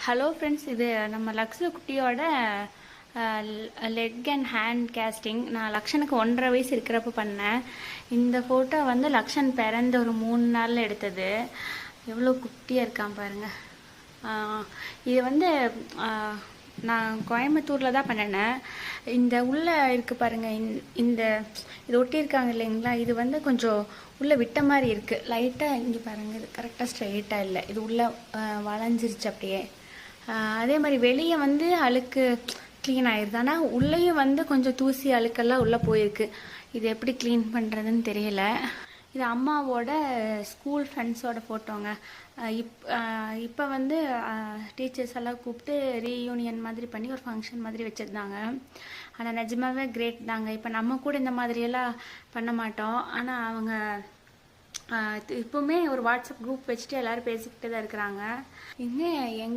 Hello friends, இது நம்ம Lux குட்டியோட லெக் அண்ட் ஹேண்ட் கேஸ்டிங். நான் லக்ஷனுக்கு 1.5 வயசு இருக்கிறப்ப பண்ணேன். இந்த ஃபோட்டோ வந்து லக்ஷன் பிறந்த ஒரு 3 நாளில் எடுத்தது. எவ்வளோ குட்டியாக இருக்கான் பாருங்கள். இது வந்து நான் கோயம்புத்தூரில் தான் பண்ணினேன். இந்த உள்ளே இருக்குது பாருங்கள், இந்த இது ஒட்டியிருக்காங்க இல்லைங்களா, இது வந்து கொஞ்சம் உள்ளே விட்ட மாதிரி இருக்குது. லைட்டாக இங்கே பாருங்கள், இது கரெக்டாக ஸ்ட்ரெயிட்டாக இல்லை, இது உள்ளே வளைஞ்சிருச்சு அப்படியே. அதே மாதிரி வெளியே வந்து அழுக்கு க்ளீன் ஆயிடுது, ஆனால் உள்ளேயும் வந்து கொஞ்சம் தூசி அழுக்கெல்லாம் உள்ளே போயிருக்கு. இது எப்படி க்ளீன் பண்ணுறதுன்னு தெரியல. இது அம்மாவோட ஸ்கூல் ஃப்ரெண்ட்ஸோட ஃபோட்டோங்க. இப்போ வந்து டீச்சர்ஸ் எல்லாம் கூப்பிட்டு ரீயூனியன் மாதிரி பண்ணி ஒரு ஃபங்க்ஷன் மாதிரி வச்சுருந்தாங்க. ஆனால் நிஜமாவே கிரேட் தாங்க. இப்போ நம்ம கூட இந்த மாதிரியெல்லாம் பண்ண மாட்டோம், ஆனால் அவங்க இப்போவுமே ஒரு வாட்ஸ்அப் குரூப் வச்சுட்டு எல்லோரும் பேசிக்கிட்டு தான் இருக்கிறாங்க. இங்கே எங்கள்